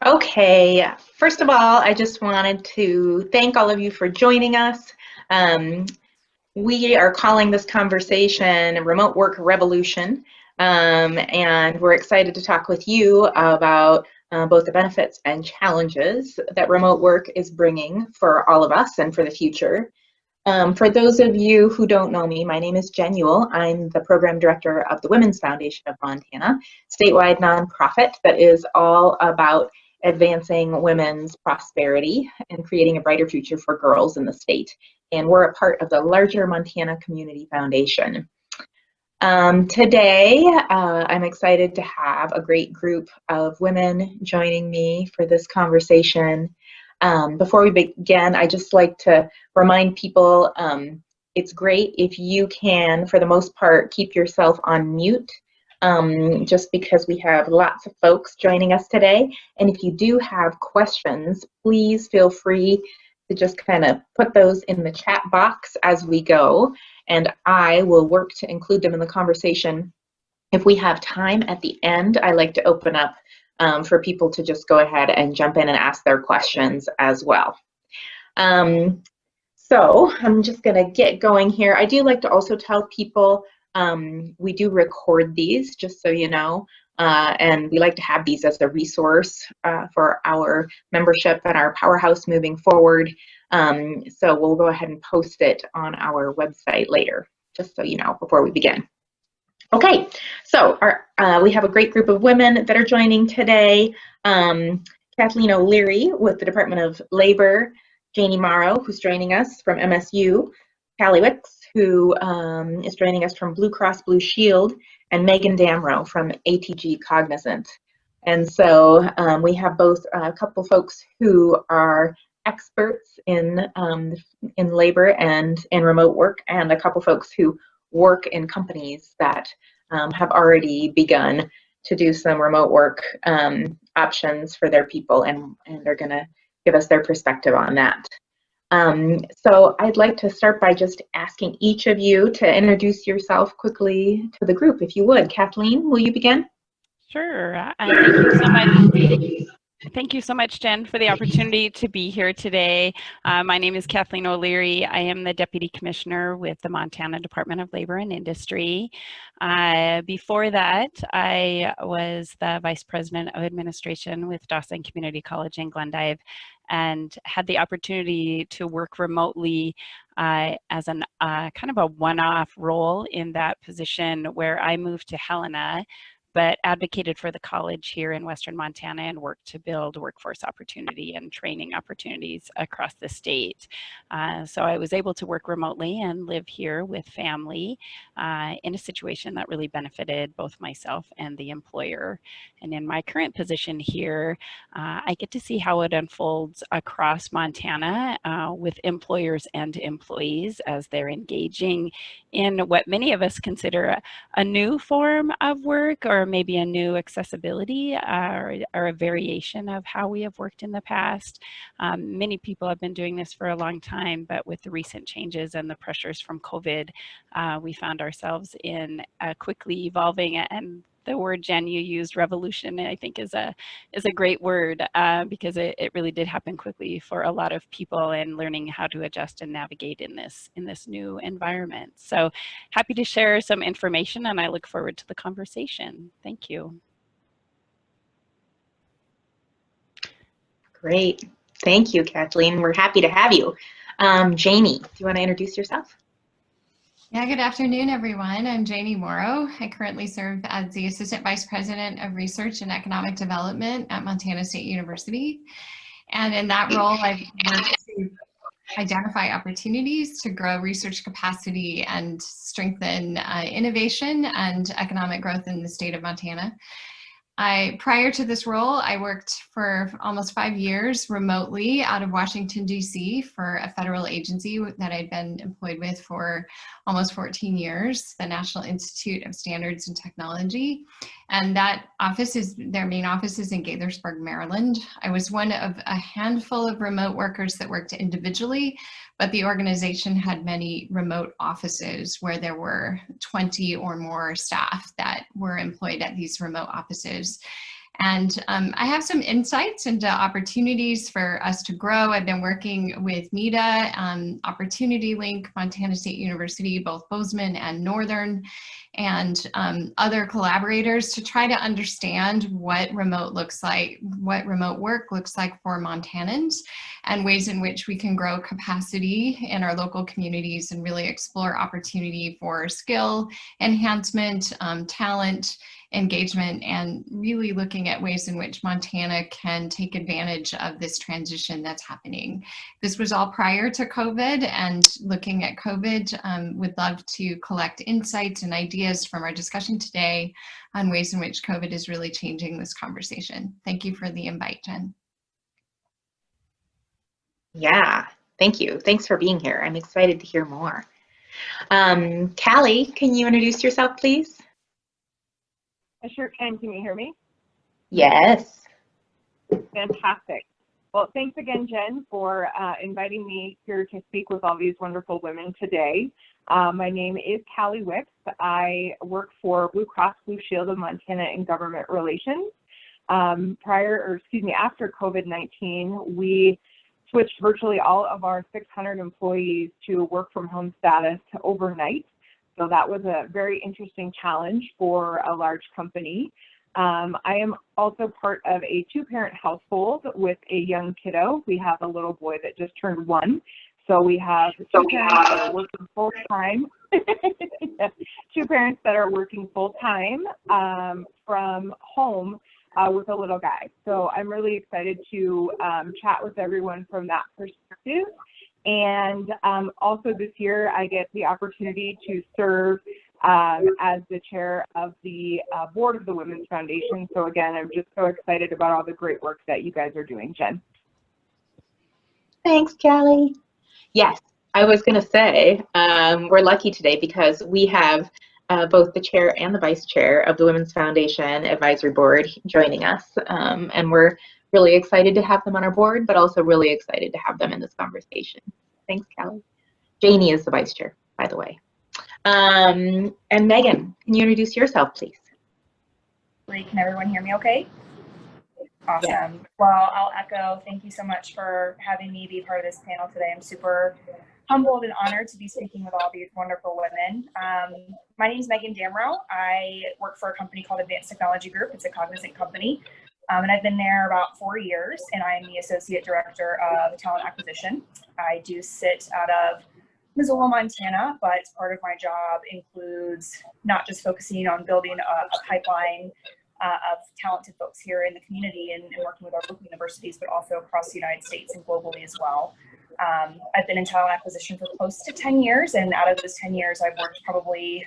Okay, first of all, I just wanted to thank all of you for joining us. Um, we are calling this conversation Remote Work Revolution, and we're excited to talk with you about both the benefits and challenges that remote work is bringing for all of us and for the future. For those of you who don't know me, my name is Jen Ewell. I'm the program director of the Women's Foundation of Montana, statewide nonprofit that is all about advancing women's prosperity and creating a brighter future for girls in the state. And we're a part of the larger Montana Community Foundation. Today, I'm excited to have a great group of women joining me for this conversation. Before we begin, I just like to remind people it's great if you can, for the most part, keep yourself on mute, just because we have lots of folks joining us today. And if you do have questions, please feel free to just kind of put those in the chat box as we go, and I will work to include them in the conversation. If we have time at the end, I like to open up for people to just go ahead and jump in and ask their questions as well. So I'm just going to get going here. I do like to also tell people we do record these, just so you know, and we like to have these as a resource for our membership and our powerhouse moving forward. So we'll go ahead and post it on our website later, just so you know, before we begin. Okay, so we have a great group of women that are joining today. Kathleen O'Leary with the Department of Labor, Janie Morrow, who's joining us from MSU, Callie Wicks, who is joining us from Blue Cross Blue Shield, and Megan Damrow from ATG Cognizant. And so we have both a couple folks who are experts in labor and in remote work, and a couple folks who work in companies that have already begun to do some remote work options for their people, and they're going to give us their perspective on that. So I'd like to start by just asking each of you to introduce yourself quickly to the group, if you would. Kathleen, will you begin? Sure. Thank you so much. Thank you so much, Jen, for the opportunity to be here today. My name is Kathleen O'Leary. I am the Deputy Commissioner with the Montana Department of Labor and Industry. Before that, I was the Vice President of Administration with Dawson Community College in Glendive, and had the opportunity to work remotely as an kind of a one-off role in that position, where I moved to Helena, but advocated for the college here in Western Montana and worked to build workforce opportunity and training opportunities across the state. So I was able to work remotely and live here with family in a situation that really benefited both myself and the employer. And in my current position here, I get to see how it unfolds across Montana with employers and employees as they're engaging in what many of us consider a new form of work, or maybe a new accessibility or a variation of how we have worked in the past. Many people have been doing this for a long time, but with the recent changes and the pressures from COVID, we found ourselves in a quickly evolving, and the word, Jen, you used, revolution, I think is a great word because it really did happen quickly for a lot of people, and learning how to adjust and navigate in this new environment. So happy to share some information, and I look forward to the conversation. Thank you. Great. Thank you, Kathleen. We're happy to have you. Janie, do you want to introduce yourself? Yeah, good afternoon, everyone. I'm Janie Morrow. I currently serve as the Assistant Vice President of Research and Economic Development at Montana State University. And in that role, I've worked to identify opportunities to grow research capacity and strengthen innovation and economic growth in the state of Montana. Prior to this role, I worked for almost 5 years remotely out of Washington, D.C. for a federal agency that I'd been employed with for almost 14 years, the National Institute of Standards and Technology. And that office their main office is in Gaithersburg, Maryland. I was one of a handful of remote workers that worked individually, but the organization had many remote offices where there were 20 or more staff that were employed at these remote offices. And I have some insights into opportunities for us to grow. I've been working with NEDA, Opportunity Link, Montana State University, both Bozeman and Northern, and other collaborators to try to understand what remote looks like, what remote work looks like for Montanans, and ways in which we can grow capacity in our local communities and really explore opportunity for skill enhancement, talent engagement, and really looking at ways in which Montana can take advantage of this transition that's happening. This was all prior to COVID, and looking at COVID, would love to collect insights and ideas from our discussion today on ways in which COVID is really changing this conversation. Thank you for the invite, Jen. Yeah, thank you. Thanks for being here. I'm excited to hear more. Callie, can you introduce yourself, please? I sure can. Can you hear me? Yes. Fantastic. Well, thanks again, Jen, for inviting me here to speak with all these wonderful women today. My name is Callie Wicks. I work for Blue Cross Blue Shield of Montana in government relations. After COVID-19, we switched virtually all of our 600 employees to work from home status overnight. So that was a very interesting challenge for a large company. I am also part of a two-parent household with a young kiddo. We have a little boy that just turned 1. So we have two parents that are working full-time. Two parents that are working full-time from home with a little guy. So I'm really excited to chat with everyone from that perspective. And also this year, I get the opportunity to serve as the chair of the board of the Women's Foundation. So again, I'm just so excited about all the great work that you guys are doing, Jen. Thanks, Callie. Yes, I was going to say we're lucky today because we have both the chair and the vice chair of the Women's Foundation Advisory Board joining us. And we're really excited to have them on our board, but also really excited to have them in this conversation. Thanks, Callie. Janie is the vice chair, by the way. And Megan, can you introduce yourself, please? Can everyone hear me okay? Awesome. Yeah. Well, I'll echo, thank you so much for having me be part of this panel today. I'm super humbled and honored to be speaking with all these wonderful women. My name is Megan Damrow. I work for a company called Advanced Technology Group. It's a cognizant company. And I've been there about 4 years, and I am the Associate Director of Talent Acquisition. I do sit out of Missoula, Montana, but part of my job includes not just focusing on building a pipeline of talented folks here in the community and working with our local universities, but also across the United States and globally as well. I've been in talent acquisition for close to 10 years, and out of those 10 years, I've worked probably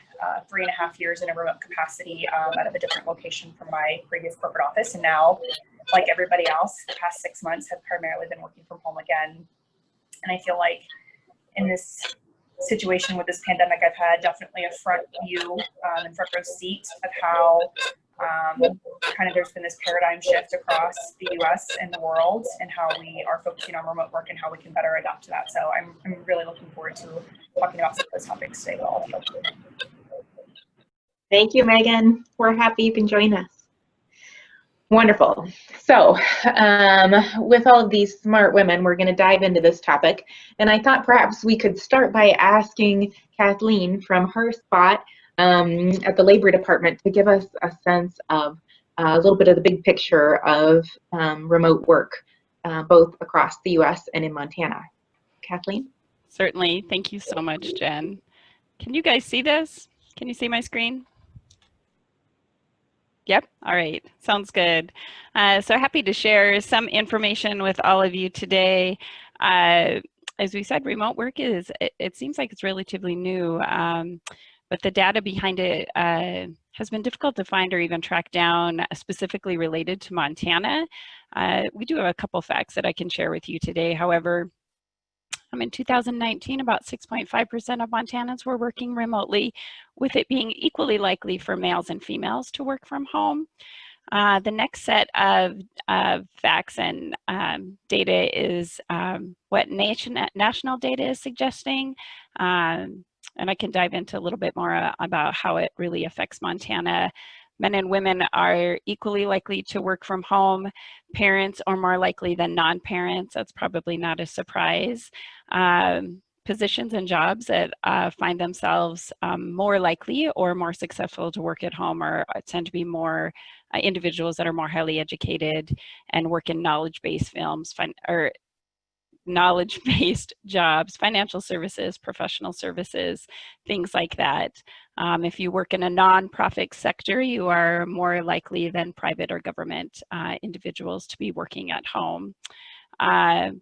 3.5 years in a remote capacity out of a different location from my previous corporate office. And now, like everybody else, the past 6 months have primarily been working from home again. And I feel like in this situation with this pandemic, I've had definitely a front view and front row seat of how kind of there's been this paradigm shift across the US and the world, and how we are focusing on remote work and how we can better adapt to that. So I'm really looking forward to talking about some of those topics today with all of you. Thank you, Megan. We're happy you can join us. Wonderful. So with all of these smart women, we're going to dive into this topic. And I thought perhaps we could start by asking Kathleen from her spot at the Labor Department to give us a sense of a little bit of the big picture of remote work, both across the US and in Montana. Kathleen? Certainly. Thank you so much, Jen. Can you guys see this? Can you see my screen? Yep. All right. Sounds good. So happy to share some information with all of you today. As we said, remote work it seems like it's relatively new, but the data behind it has been difficult to find or even track down specifically related to Montana. We do have a couple facts that I can share with you today. However, in 2019, about 6.5% of Montanans were working remotely, with it being equally likely for males and females to work from home. The next set of facts and data is what national data is suggesting. And I can dive into a little bit more about how it really affects Montana. Men and women are equally likely to work from home. Parents are more likely than non-parents. That's probably not a surprise. Positions and jobs that find themselves more likely or more successful to work at home tend to be more individuals that are more highly educated and work in knowledge-based knowledge-based jobs, financial services, professional services, things like that. If you work in a nonprofit sector, you are more likely than private or government individuals to be working at home.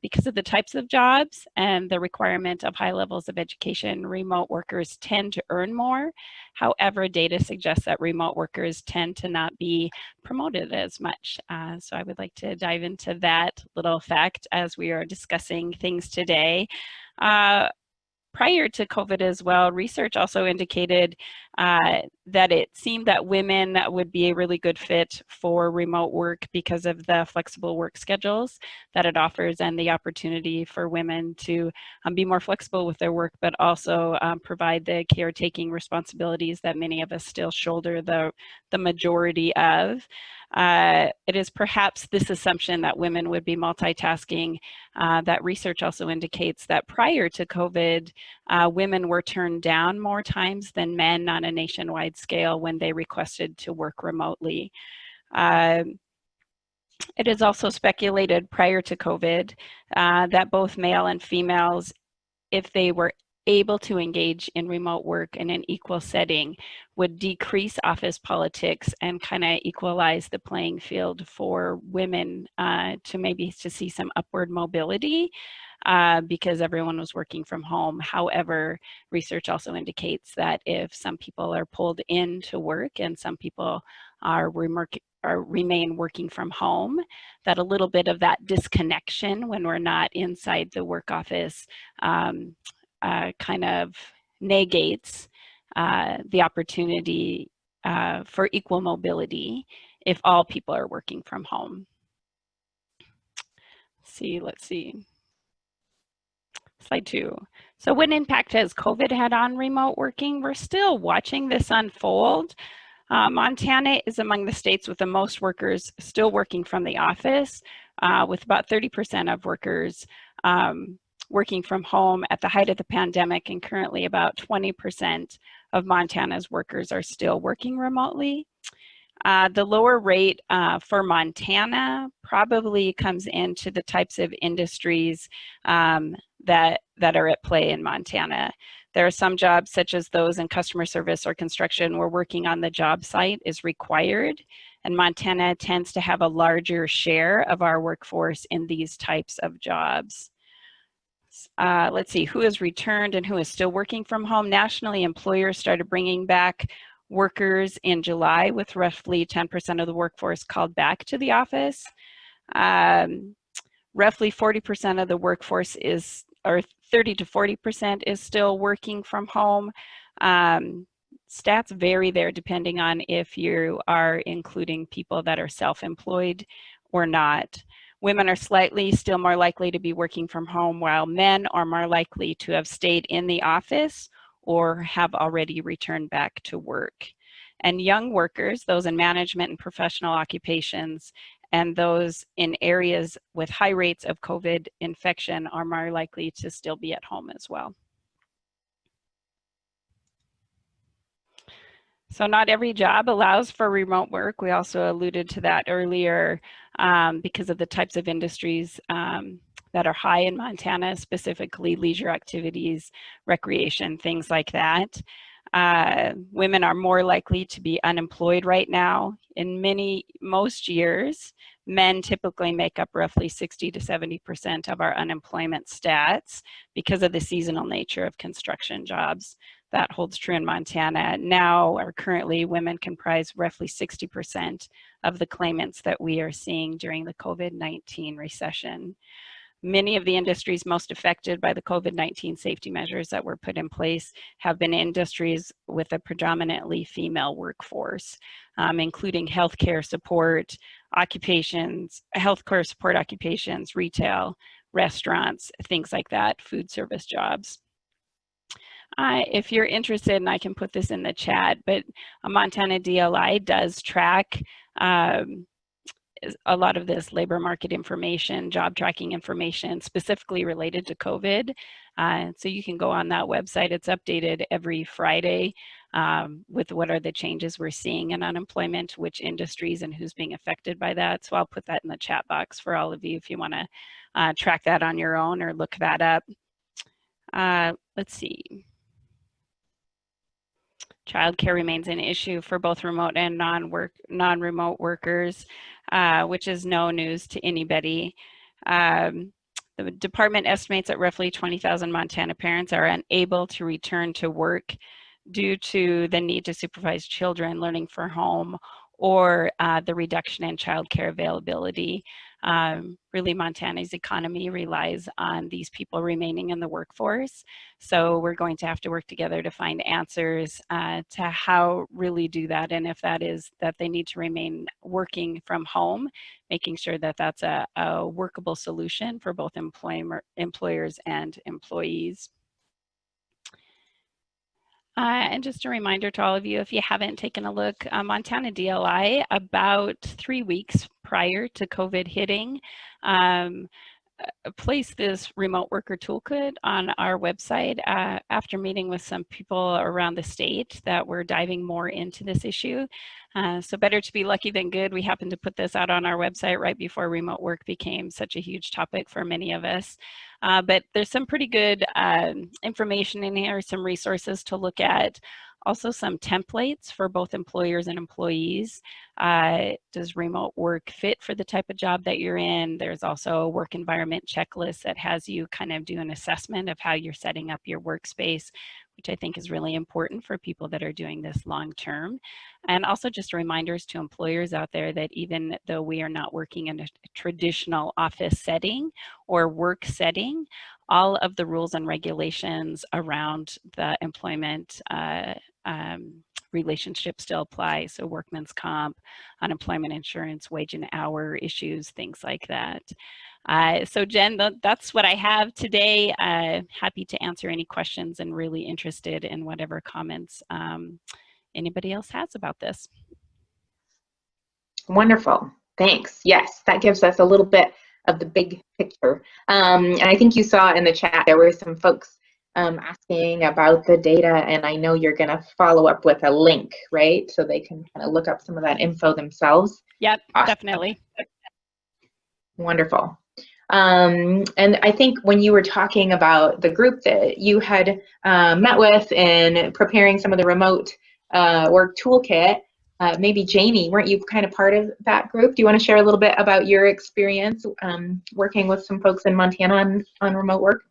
Because of the types of jobs and the requirement of high levels of education, remote workers tend to earn more. However, data suggests that remote workers tend to not be promoted as much. So I would like to dive into that little fact as we are discussing things today. Prior to COVID as well, research also indicated that it seemed that women would be a really good fit for remote work because of the flexible work schedules that it offers and the opportunity for women to be more flexible with their work, but also provide the caretaking responsibilities that many of us still shoulder the majority of. It is perhaps this assumption that women would be multitasking that research also indicates that prior to COVID, women were turned down more times than men on a nationwide scale when they requested to work remotely. It is also speculated prior to COVID that both male and females, if they were able to engage in remote work in an equal setting, would decrease office politics and kind of equalize the playing field for women to see some upward mobility because everyone was working from home. However, research also indicates that if some people are pulled into work and some people remain working from home, that a little bit of that disconnection when we're not inside the work office kind of negates the opportunity for equal mobility if all people are working from home. Let's see. Slide 2. So what impact has COVID had on remote working? We're still watching this unfold. Montana is among the states with the most workers still working from the office, with about 30% of workers working from home at the height of the pandemic, and currently about 20% of Montana's workers are still working remotely. The lower rate for Montana probably comes into the types of industries that are at play in Montana. There are some jobs, such as those in customer service or construction, where working on the job site is required, and Montana tends to have a larger share of our workforce in these types of jobs. Let's see, who has returned and who is still working from home. Nationally, employers started bringing back workers in July, with roughly 10% of the workforce called back to the office. Roughly 40% of the workforce or 30 to 40% is still working from home. Stats vary there depending on if you are including people that are self-employed or not. Women are still more likely to be working from home, while men are more likely to have stayed in the office or have already returned back to work. And young workers, those in management and professional occupations, and those in areas with high rates of COVID infection are more likely to still be at home as well. So not every job allows for remote work. We also alluded to that earlier because of the types of industries that are high in Montana, specifically leisure activities, recreation, things like that. Women are more likely to be unemployed right now. In most years, men typically make up roughly 60 to 70% of our unemployment stats because of the seasonal nature of construction jobs. That holds true in Montana. Now, or currently, women comprise roughly 60% of the claimants that we are seeing during the COVID-19 recession. Many of the industries most affected by the COVID-19 safety measures that were put in place have been industries with a predominantly female workforce, including healthcare support occupations, retail, restaurants, things like that, food service jobs. If you're interested, and I can put this in the chat, but a Montana DLI does track a lot of this labor market information, job tracking information, specifically related to COVID. So you can go on that website. It's updated every Friday with what are the changes we're seeing in unemployment, which industries and who's being affected by that. So I'll put that in the chat box for all of you if you want to track that on your own or look that up. Let's see. Childcare remains an issue for both remote and non-remote workers, which is no news to anybody. The department estimates that roughly 20,000 Montana parents are unable to return to work due to the need to supervise children learning from home or the reduction in childcare availability. Really, Montana's economy relies on these people remaining in the workforce. So we're going to have to work together to find answers to how really do that. And if that is that they need to remain working from home, making sure that that's a workable solution for both employers and employees. And just a reminder to all of you, if you haven't taken a look, Montana DLI, about 3 weeks prior to COVID hitting, placed this remote worker toolkit on our website after meeting with some people around the state that were diving more into this issue. So better to be lucky than good. We happened to put this out on our website right before remote work became such a huge topic for many of us. But there's some pretty good information in here, some resources to look at. Also some templates for both employers and employees. Does remote work fit for the type of job that you're in? There's also a work environment checklist that has you kind of do an assessment of how you're setting up your workspace, which I think is really important for people that are doing this long term. And also just reminders to employers out there that even though we are not working in a traditional office setting or work setting, all of the rules and regulations around the employment relationship still apply. So workman's comp, unemployment insurance, wage and hour issues, things like that. So Jen, that's what I have today. Happy to answer any questions and really interested in whatever comments anybody else has about this. Wonderful, thanks. Yes, that gives us a little bit of the big picture. And I think you saw in the chat there were some folks asking about the data, and I know you're going to follow up with a link, right? So they can kind of look up some of that info themselves. Yep, awesome. Definitely. Wonderful. And I think when you were talking about the group that you had met with in preparing some of the remote work toolkit, maybe Janie, weren't you kind of part of that group? Do you want to share a little bit about your experience working with some folks in Montana on remote work?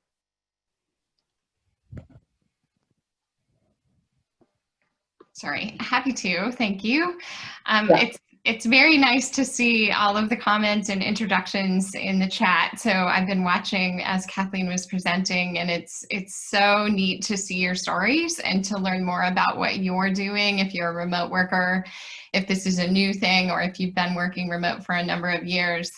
Sorry, happy to, thank you. It's very nice to see all of the comments and introductions in the chat. So I've been watching as Kathleen was presenting, and it's so neat to see your stories and to learn more about what you're doing if you're a remote worker, if this is a new thing, or if you've been working remote for a number of years.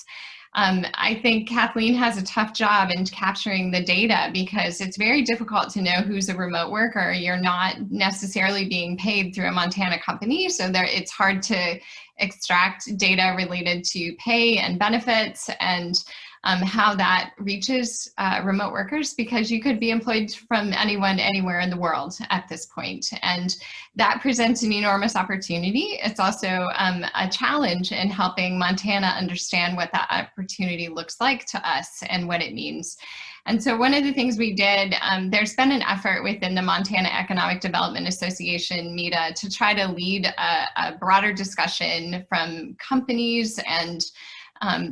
I think Kathleen has a tough job in capturing the data because it's very difficult to know who's a remote worker. You're not necessarily being paid through a Montana company, so it's hard to extract data related to pay and benefits and how that reaches remote workers, because you could be employed from anyone, anywhere in the world at this point. And that presents an enormous opportunity. It's also a challenge in helping Montana understand what that opportunity looks like to us and what it means. And so one of the things we did, there's been an effort within the Montana Economic Development Association, MEDA, to try to lead a broader discussion from companies and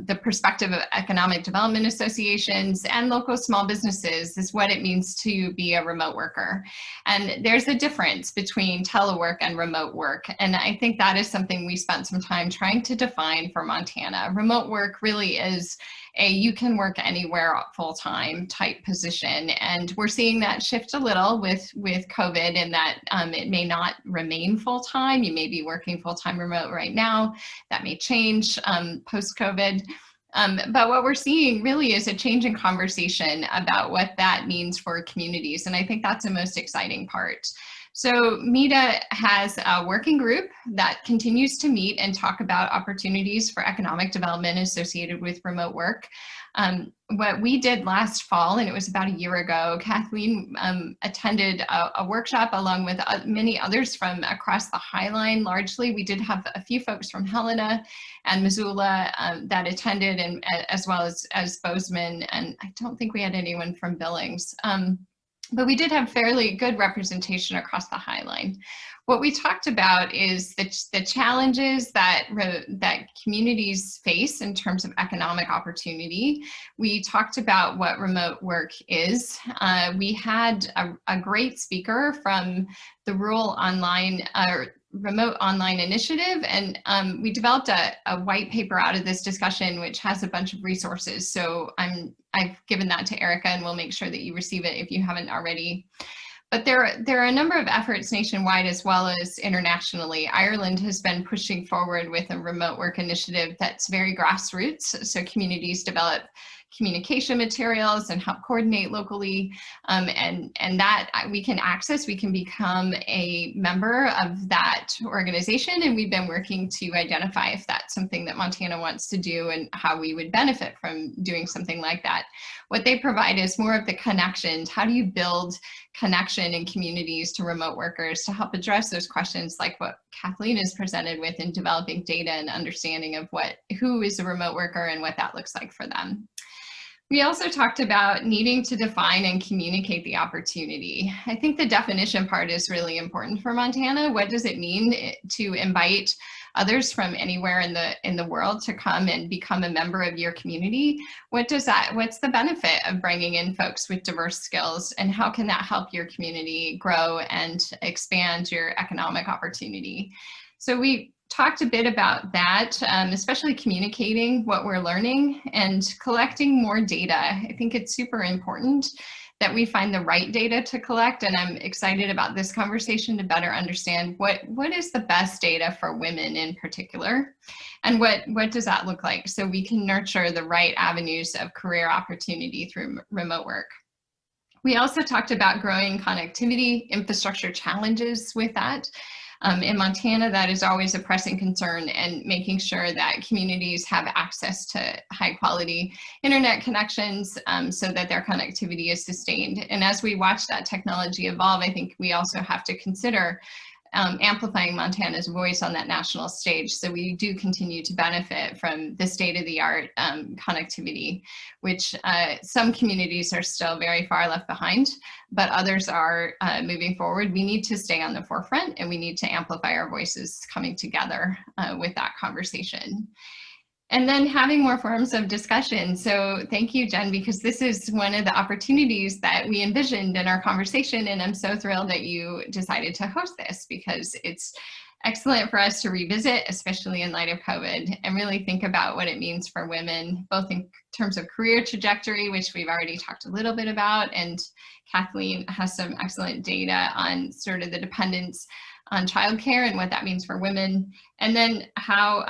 the perspective of economic development associations and local small businesses is what it means to be a remote worker. And there's a difference between telework and remote work. And I think that is something we spent some time trying to define for Montana. Remote work really is a you can work anywhere full-time type position. And we're seeing that shift a little with COVID, in that it may not remain full-time. You may be working full-time remote right now. That may change post-COVID. But what we're seeing really is a change in conversation about what that means for communities. And I think that's the most exciting part. So MEDA has a working group that continues to meet and talk about opportunities for economic development associated with remote work. What we did last fall, and it was about a year ago, Kathleen attended a workshop along with many others from across the Highline. Largely, we did have a few folks from Helena and Missoula that attended, and as well as Bozeman, and I don't think we had anyone from Billings. But we did have fairly good representation across the Highline. What we talked about is the challenges that communities face in terms of economic opportunity. We talked about what remote work is. We had a great speaker from the Remote Online Initiative, and we developed a white paper out of this discussion, which has a bunch of resources. So I've given that to Erica, and we'll make sure that you receive it if you haven't already. But there are a number of efforts nationwide as well as internationally. Ireland has been pushing forward with a remote work initiative that's very grassroots. So communities develop communication materials and help coordinate locally, and that we can access. We can become a member of that organization, and we've been working to identify if that's something that Montana wants to do and how we would benefit from doing something like that. What they provide is more of the connections. How do you build connection in communities to remote workers to help address those questions like what Kathleen is presented with in developing data and understanding of who is a remote worker and what that looks like for them. We also talked about needing to define and communicate the opportunity. I think the definition part is really important for Montana. What does it mean to invite others from anywhere in the world to come and become a member of your community? What's the benefit of bringing in folks with diverse skills, and how can that help your community grow and expand your economic opportunity? So we talked a bit about that, especially communicating what we're learning and collecting more data. I think it's super important that we find the right data to collect, and I'm excited about this conversation to better understand what is the best data for women in particular, and what does that look like so we can nurture the right avenues of career opportunity through remote work. We also talked about growing connectivity, infrastructure challenges with that. In Montana, that is always a pressing concern, and making sure that communities have access to high quality internet connections so that their connectivity is sustained. And as we watch that technology evolve, I think we also have to consider amplifying Montana's voice on that national stage. So we do continue to benefit from the state-of-the-art connectivity, which some communities are still very far left behind, but others are moving forward. We need to stay on the forefront, and we need to amplify our voices coming together with that conversation. And then having more forms of discussion. So thank you, Jen, because this is one of the opportunities that we envisioned in our conversation. And I'm so thrilled that you decided to host this, because it's excellent for us to revisit, especially in light of COVID, and really think about what it means for women, both in terms of career trajectory, which we've already talked a little bit about. And Kathleen has some excellent data on sort of the dependence on childcare and what that means for women, and then how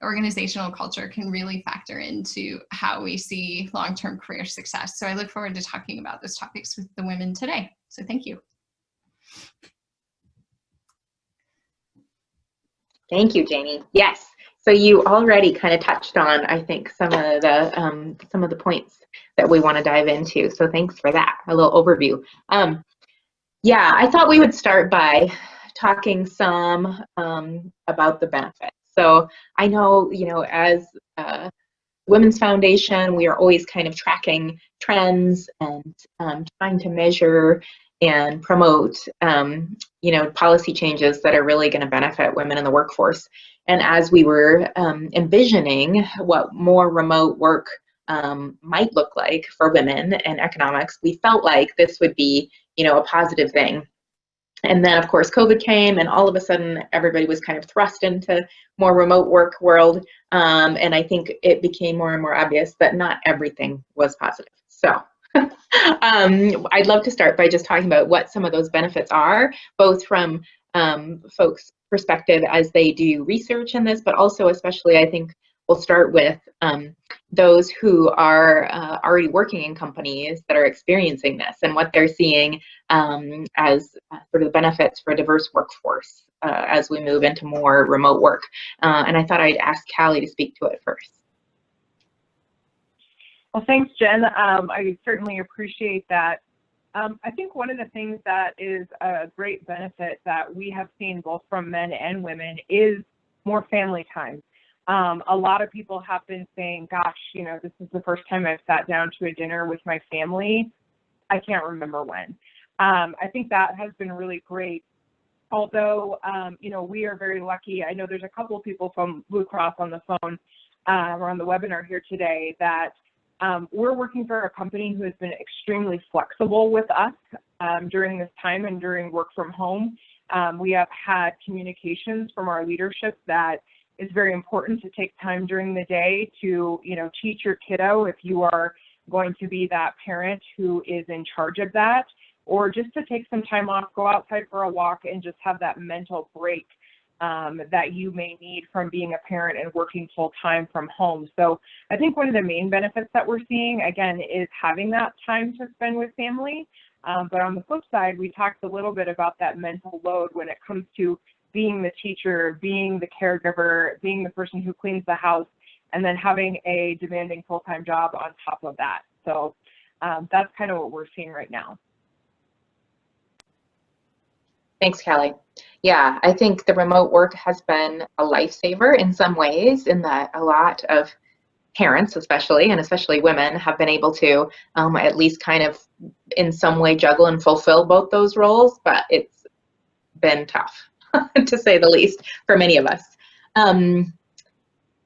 organizational culture can really factor into how we see long-term career success. So I look forward to talking about those topics with the women today. So thank you. Thank you, Janie. Yes. So you already kind of touched on, I think, some of the points that we want to dive into. So thanks for that, a little overview. Yeah, I thought we would start by talking some about the benefits. So I know, as Women's Foundation, we are always kind of tracking trends and trying to measure and promote, policy changes that are really going to benefit women in the workforce. And as we were envisioning what more remote work might look like for women in economics, we felt like this would be, a positive thing. And then, of course, COVID came, and all of a sudden, everybody was kind of thrust into more remote work world. And I think it became more and more obvious that not everything was positive. So I'd love to start by just talking about what some of those benefits are, both from folks' perspective as they do research in this, but also especially, I think, we'll start with those who are already working in companies that are experiencing this and what they're seeing as sort of the benefits for a diverse workforce as we move into more remote work. And I thought I'd ask Callie to speak to it first. Well, thanks, Jen. I certainly appreciate that. I think one of the things that is a great benefit that we have seen both from men and women is more family time. A lot of people have been saying, gosh, you know, this is the first time I've sat down to a dinner with my family. I can't remember when. I think that has been really great. Although, you know, we are very lucky. I know there's a couple of people from Blue Cross on the phone or on the webinar here today that we're working for a company who has been extremely flexible with us during this time and during work from home. We have had communications from our leadership that it's very important to take time during the day to, you know, teach your kiddo if you are going to be that parent who is in charge of that, or just to take some time off, go outside for a walk and just have that mental break that you may need from being a parent and working full time from home. So I think one of the main benefits that we're seeing, again, is having that time to spend with family. But on the flip side, we talked a little bit about that mental load when it comes to being the teacher, being the caregiver, being the person who cleans the house, and then having a demanding full-time job on top of that. So that's kind of what we're seeing right now. Thanks, Callie. Yeah, I think the remote work has been a lifesaver in some ways, in that a lot of parents especially, and especially women, have been able to at least kind of in some way juggle and fulfill both those roles, but it's been tough to say the least for many of us.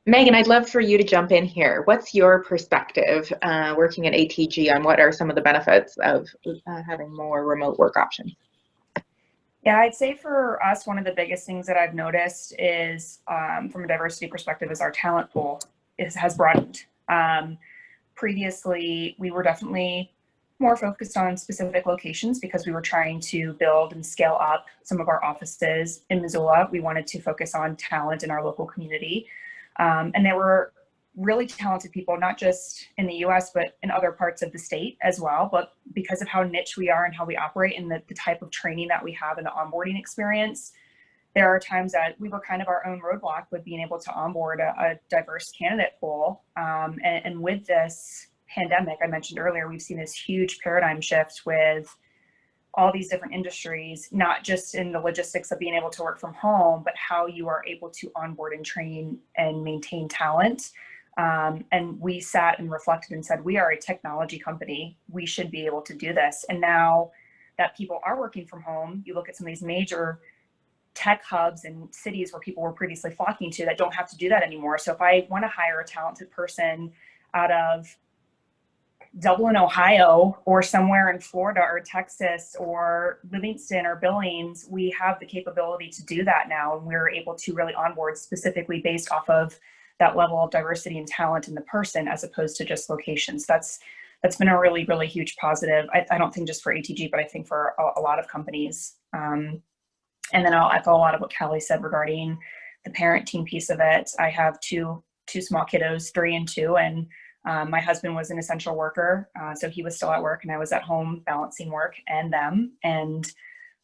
Megan, I'd love for you to jump in here. What's your perspective working at ATG on what are some of the benefits of having more remote work options? Yeah, I'd say for us, one of the biggest things that I've noticed is from a diversity perspective is our talent pool has broadened. Previously, we were definitely more focused on specific locations because we were trying to build and scale up some of our offices in Missoula. We wanted to focus on talent in our local community. And there were really talented people, not just in the US, but in other parts of the state as well. But because of how niche we are and how we operate and the type of training that we have and the onboarding experience, there are times that we were kind of our own roadblock with being able to onboard a diverse candidate pool. And with this pandemic, I mentioned earlier, we've seen this huge paradigm shift with all these different industries, not just in the logistics of being able to work from home, but how you are able to onboard and train and maintain talent. And we sat and reflected and said, we are a technology company. We should be able to do this. And now that people are working from home, you look at some of these major tech hubs and cities where people were previously flocking to that don't have to do that anymore. So if I want to hire a talented person out of Dublin, Ohio, or somewhere in Florida or Texas or Livingston or Billings, we have the capability to do that now. And we're able to really onboard specifically based off of that level of diversity and talent in the person as opposed to just locations. That's been a really, really huge positive. I don't think just for ATG, but I think for a lot of companies. And then I'll echo a lot of what Callie said regarding the parenting piece of it. I have two small kiddos, 3 and 2, and my husband was an essential worker, so he was still at work and I was at home balancing work and them, and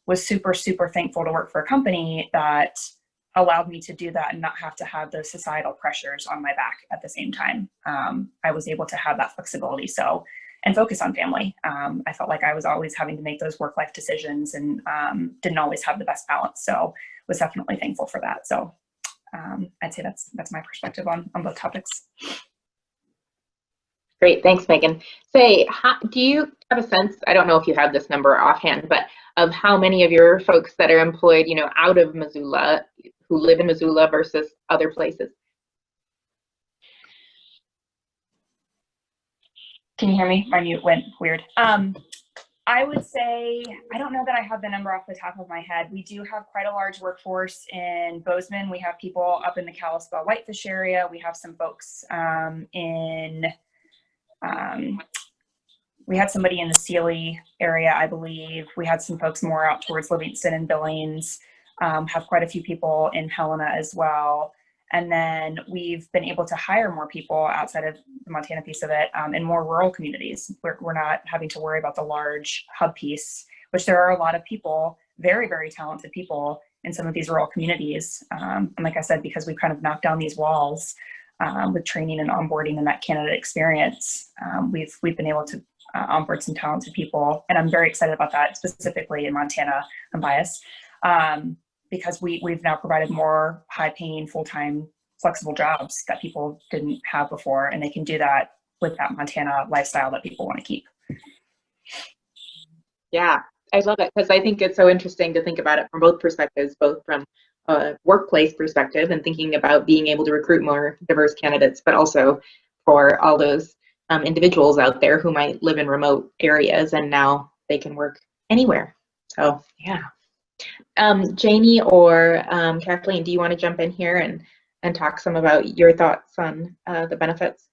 was super, super thankful to work for a company that allowed me to do that and not have to have those societal pressures on my back at the same time. I was able to have that flexibility and focus on family. I felt like I was always having to make those work-life decisions and didn't always have the best balance. So was definitely thankful for that. So I'd say that's my perspective on both topics. Great, thanks, Megan. Do you have a sense, I don't know if you have this number offhand, but of how many of your folks that are employed, out of Missoula, who live in Missoula versus other places? Can you hear me? My mute went weird. I would say, I don't know that I have the number off the top of my head. We do have quite a large workforce in Bozeman. We have people up in the Kalispell Whitefish area. We have some folks we had somebody in the Sealy area, I believe. We had some folks more out towards Livingston and Billings, have quite a few people in Helena as well. And then we've been able to hire more people outside of the Montana piece of it in more rural communities. We're not having to worry about the large hub piece, which there are a lot of people, very, very talented people in some of these rural communities. And like I said, because we've kind of knocked down these walls with training and onboarding and that candidate experience, we've been able to onboard some talented people. And I'm very excited about that, specifically in Montana. I'm biased. Because we've now provided more high-paying, full-time, flexible jobs that people didn't have before, and they can do that with that Montana lifestyle that people want to keep. Yeah, I love it, because I think it's so interesting to think about it from both perspectives, both from a workplace perspective and thinking about being able to recruit more diverse candidates, but also for all those individuals out there who might live in remote areas and now they can work anywhere. So yeah. Janie or Kathleen, do you want to jump in here and talk some about your thoughts on the benefits?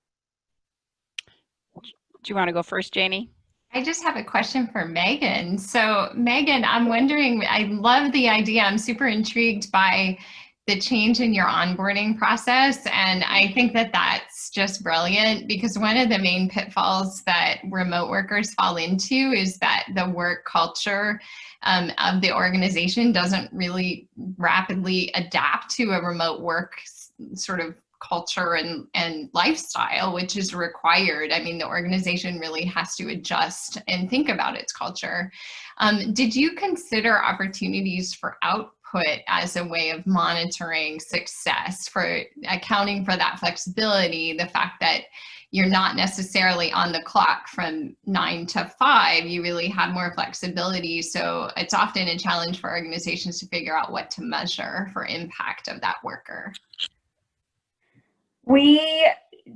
Do you want to go first, Janie? I just have a question for Megan. So Megan, I'm wondering, I love the idea. I'm super intrigued by the change in your onboarding process. And I think that that's just brilliant, because one of the main pitfalls that remote workers fall into is that the work culture of the organization doesn't really rapidly adapt to a remote work sort of culture and lifestyle, which is required. I mean, the organization really has to adjust and think about its culture. Did you consider opportunities for output as a way of monitoring success, for accounting for that flexibility, the fact that you're not necessarily on the clock from 9 to 5, you really have more flexibility. So it's often a challenge for organizations to figure out what to measure for impact of that worker. We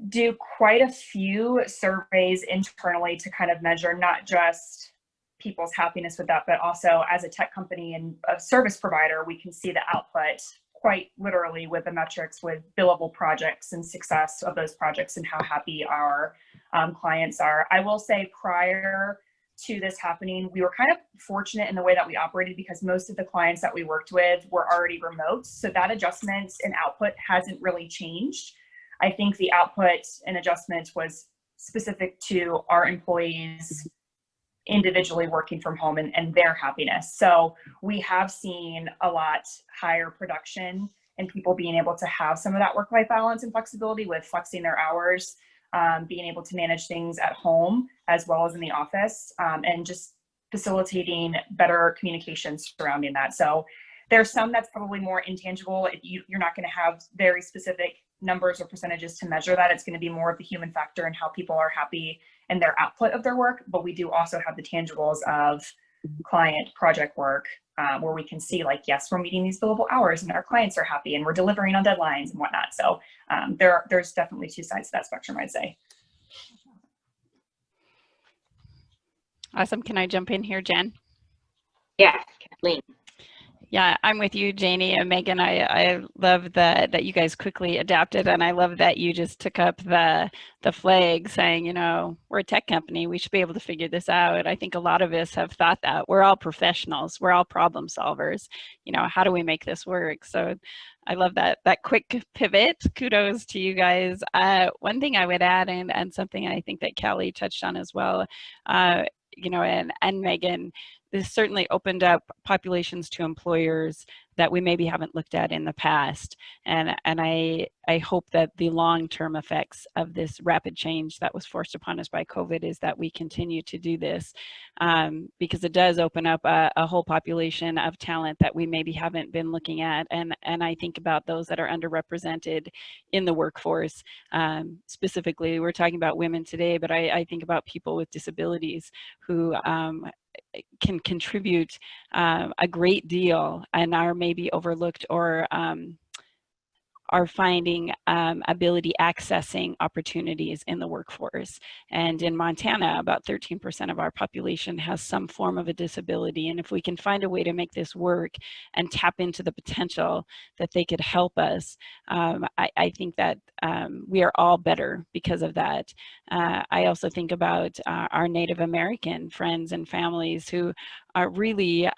do quite a few surveys internally to kind of measure not just people's happiness with that, but also as a tech company and a service provider, we can see the output quite literally with the metrics with billable projects and success of those projects and how happy our clients are. I will say, prior to this happening, we were kind of fortunate in the way that we operated, because most of the clients that we worked with were already remote. So that adjustment and output hasn't really changed. I think the output and adjustment was specific to our employees individually working from home and their happiness. So we have seen a lot higher production and people being able to have some of that work-life balance and flexibility with flexing their hours, being able to manage things at home as well as in the office, and just facilitating better communication surrounding that. So there's some that's probably more intangible. You're not going to have very specific numbers or percentages to measure that. It's going to be more of the human factor and how people are happy in their output of their work. But we do also have the tangibles of client project work, where we can see, like, yes, we're meeting these billable hours and our clients are happy and we're delivering on deadlines and whatnot. So there's definitely two sides to that spectrum, I'd say. Awesome. Can I jump in here, Jen? Yes, Kathleen. Yeah, I'm with you, Janie and Megan. I love that you guys quickly adapted, and I love that you just took up the flag saying, you know, we're a tech company, we should be able to figure this out. I think a lot of us have thought that. We're all professionals, we're all problem solvers. You know, how do we make this work? So I love that quick pivot. Kudos to you guys. One thing I would add, and something I think that Kelly touched on as well, you know, and Megan, this certainly opened up populations to employers that we maybe haven't looked at in the past. And I hope that the long-term effects of this rapid change that was forced upon us by COVID is that we continue to do this, because it does open up a whole population of talent that we maybe haven't been looking at. And I think about those that are underrepresented in the workforce. Specifically, we're talking about women today, but I think about people with disabilities who can contribute a great deal and are maybe overlooked or are finding ability accessing opportunities in the workforce. And in Montana, about 13% of our population has some form of a disability. And if we can find a way to make this work and tap into the potential that they could help us, I think that we are all better because of that. I also think about our Native American friends and families who are really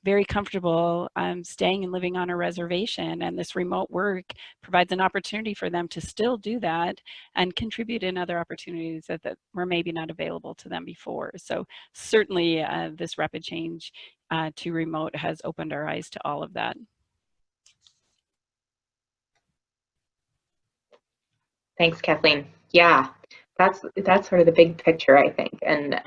very comfortable staying and living on a reservation, and this remote work provides an opportunity for them to still do that and contribute in other opportunities that were maybe not available to them before. So certainly this rapid change to remote has opened our eyes to all of that. Thanks, Kathleen. Yeah, that's sort of the big picture, I think. And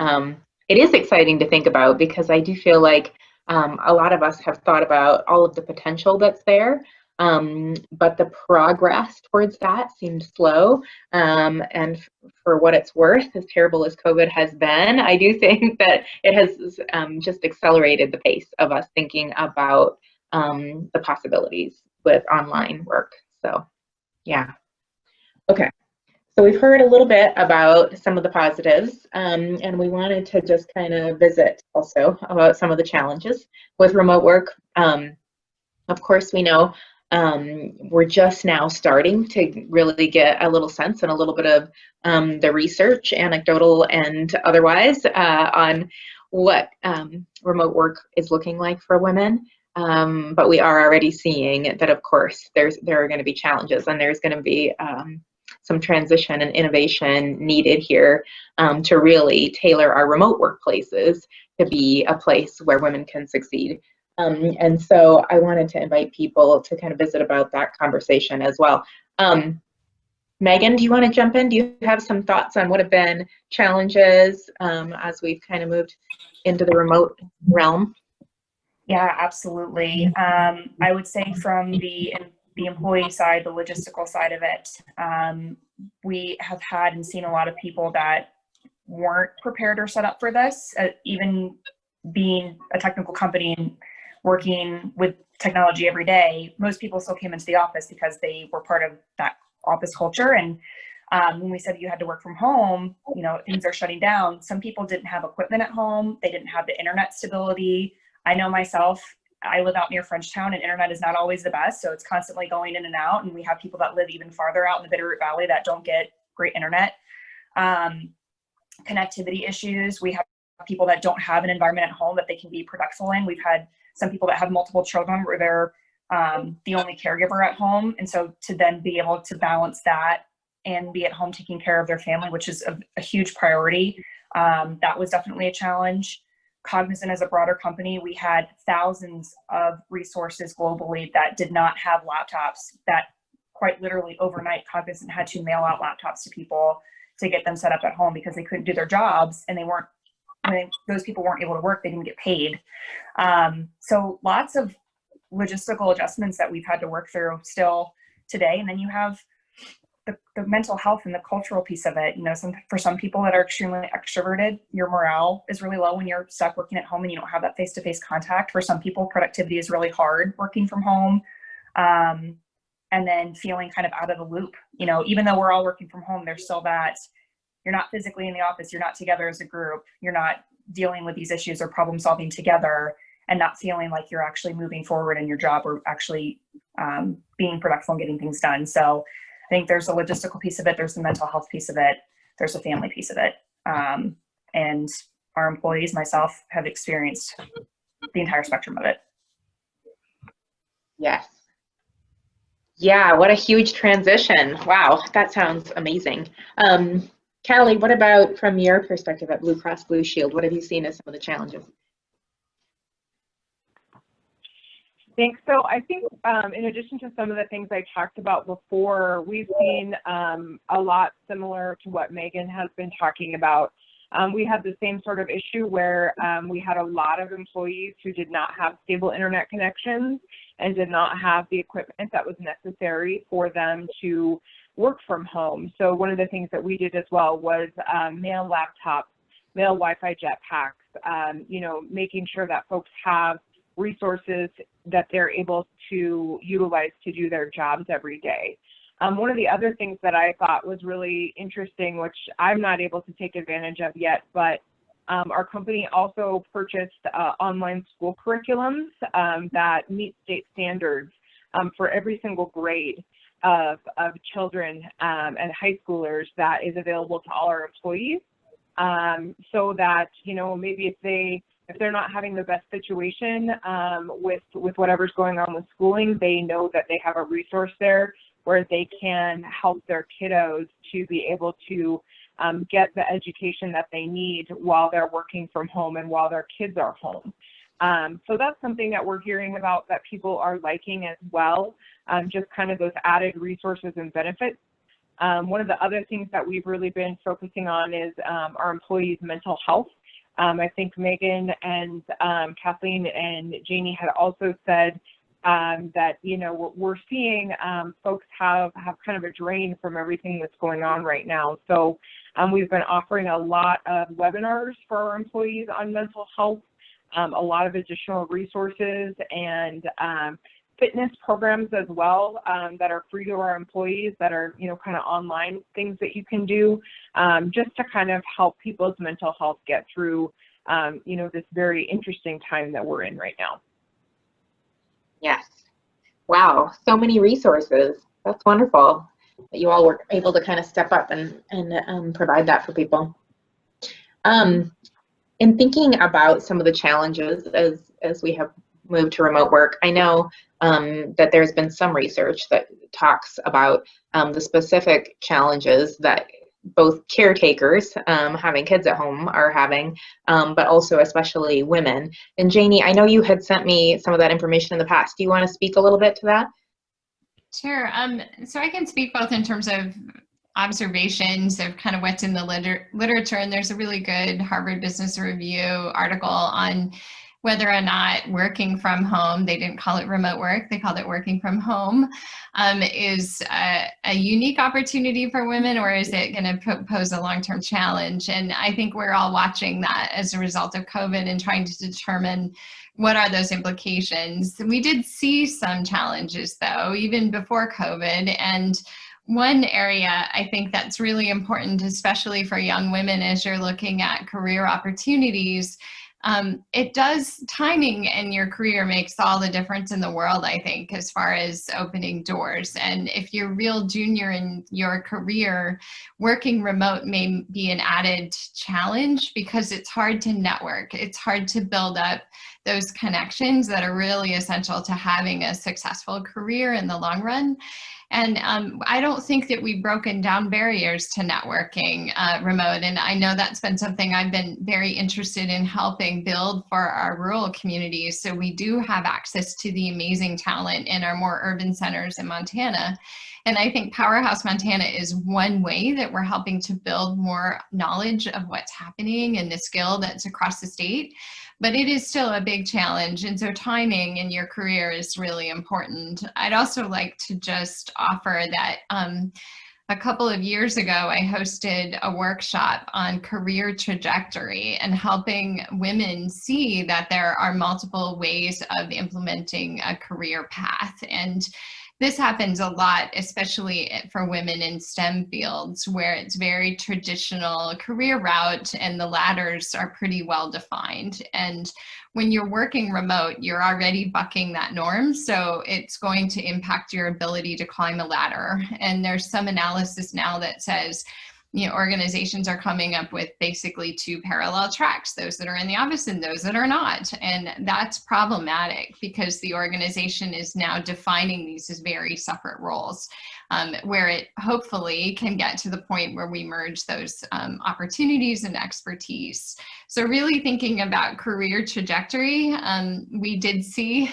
it is exciting to think about, because I do feel like a lot of us have thought about all of the potential that's there, but the progress towards that seems slow. And for what it's worth, as terrible as COVID has been, I do think that it has just accelerated the pace of us thinking about the possibilities with online work. So, yeah. Okay, so we've heard a little bit about some of the positives, and we wanted to just kind of visit also about some of the challenges with remote work. Of course, we know we're just now starting to really get a little sense and a little bit of the research, anecdotal and otherwise, on what remote work is looking like for women. But we are already seeing that, of course, there are going to be challenges, and there's going to be some transition and innovation needed here to really tailor our remote workplaces to be a place where women can succeed. And so I wanted to invite people to kind of visit about that conversation as well. Megan, do you want to jump in? Do you have some thoughts on what have been challenges as we've kind of moved into the remote realm? Yeah, absolutely. I would say from the employee side, the logistical side of it, we have had and seen a lot of people that weren't prepared or set up for this. Even being a technical company and working with technology every day, most people still came into the office because they were part of that office culture. And when we said you had to work from home, you know, things are shutting down. Some people didn't have equipment at home. They didn't have the internet stability. I know myself, I live out near Frenchtown, and internet is not always the best. So it's constantly going in and out. And we have people that live even farther out in the Bitterroot Valley that don't get great internet. Connectivity issues. We have people that don't have an environment at home that they can be productive in. We've had some people that have multiple children where they're the only caregiver at home. And so to then be able to balance that and be at home taking care of their family, which is a huge priority, that was definitely a challenge. Cognizant as a broader company, we had thousands of resources globally that did not have laptops, that quite literally overnight Cognizant had to mail out laptops to people to get them set up at home because they couldn't do their jobs, and when those people weren't able to work, they didn't get paid. So lots of logistical adjustments that we've had to work through still today. And then you have the mental health and the cultural piece of it. You know, for some people that are extremely extroverted, your morale is really low when you're stuck working at home and you don't have that face-to-face contact. For some people, productivity is really hard working from home. And then feeling kind of out of the loop. You know, even though we're all working from home, there's still that you're not physically in the office, you're not together as a group, you're not dealing with these issues or problem solving together, and not feeling like you're actually moving forward in your job or actually being productive and getting things done. So I think there's a logistical piece of it, there's the mental health piece of it, there's a family piece of it. And our employees, myself, have experienced the entire spectrum of it. Yes. Yeah, what a huge transition. Wow, that sounds amazing. Callie, what about from your perspective at Blue Cross Blue Shield? What have you seen as some of the challenges? Thanks. So I think in addition to some of the things I talked about before, we've seen a lot similar to what Megan has been talking about. We had the same sort of issue where we had a lot of employees who did not have stable internet connections and did not have the equipment that was necessary for them to work from home. So one of the things that we did as well was mail laptops, mail Wi-Fi jetpacks, you know, making sure that folks have resources that they're able to utilize to do their jobs every day. One of the other things that I thought was really interesting, which I'm not able to take advantage of yet, but our company also purchased online school curriculums that meet state standards for every single grade of children and high schoolers that is available to all our employees, so that, you know, maybe if if they're not having the best situation with whatever's going on with schooling, they know that they have a resource there where they can help their kiddos to be able to get the education that they need while they're working from home and while their kids are home. So that's something that we're hearing about that people are liking as well, just kind of those added resources and benefits. One of the other things that we've really been focusing on is our employees' mental health. I think Megan and Kathleen and Janie had also said that, you know, we're seeing folks have kind of a drain from everything that's going on right now. So we've been offering a lot of webinars for our employees on mental health, a lot of additional resources and fitness programs as well that are free to our employees that are, you know, kind of online things that you can do just to kind of help people's mental health get through, you know, this very interesting time that we're in right now. Yes. Wow. So many resources. That's wonderful that you all were able to kind of step up and provide that for people. In thinking about some of the challenges as we have moved to remote work, I know that there's been some research that talks about the specific challenges that both caretakers having kids at home are having, but also especially women. And Janie, I know you had sent me some of that information in the past. Do you want to speak a little bit to that? Sure. So I can speak both in terms of observations of kind of what's in the literature, and there's a really good Harvard Business Review article on whether or not working from home, they didn't call it remote work, they called it working from home, is a unique opportunity for women, or is it going to pose a long-term challenge? And I think we're all watching that as a result of COVID and trying to determine what are those implications. We did see some challenges though, even before COVID. And one area I think that's really important, especially for young women as you're looking at career opportunities, timing in your career makes all the difference in the world, I think, as far as opening doors. And if you're real junior in your career, working remote may be an added challenge because it's hard to network. It's hard to build up those connections that are really essential to having a successful career in the long run. And I don't think that we've broken down barriers to networking remote. And I know that's been something I've been very interested in helping build for our rural communities. So we do have access to the amazing talent in our more urban centers in Montana. And I think Powerhouse Montana is one way that we're helping to build more knowledge of what's happening and the skill that's across the state. But it is still a big challenge. And so timing in your career is really important. I'd also like to just offer that a couple of years ago, I hosted a workshop on career trajectory and helping women see that there are multiple ways of implementing a career path. And this happens a lot, especially for women in STEM fields, where it's very traditional career route and the ladders are pretty well defined. And when you're working remote, you're already bucking that norm. So it's going to impact your ability to climb a ladder. And there's some analysis now that says, you know, organizations are coming up with basically two parallel tracks, those that are in the office and those that are not. And that's problematic because the organization is now defining these as very separate roles, where it hopefully can get to the point where we merge those opportunities and expertise. So really thinking about career trajectory, we did see,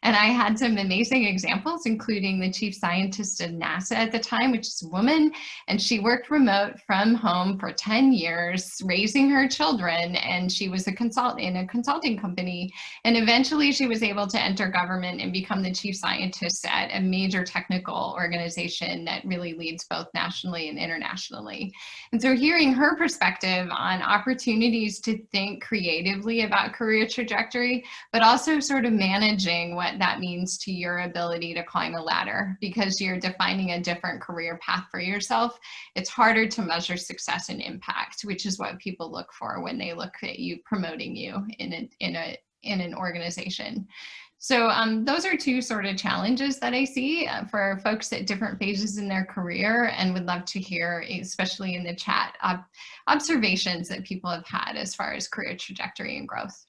and I had some amazing examples, including the chief scientist of NASA at the time, which is a woman, and she worked remote from home for 10 years, raising her children, and she was a consultant in a consulting company. And eventually she was able to enter government and become the chief scientist at a major technical organization that really leads both nationally and internationally. And so hearing her perspective on opportunities to think creatively about career trajectory, but also sort of managing what that means to your ability to climb a ladder, because you're defining a different career path for yourself. It's harder to measure success and impact, which is what people look for when they look at you promoting you in an organization. So those are two sort of challenges that I see for folks at different phases in their career, and would love to hear, especially in the chat, observations that people have had as far as career trajectory and growth.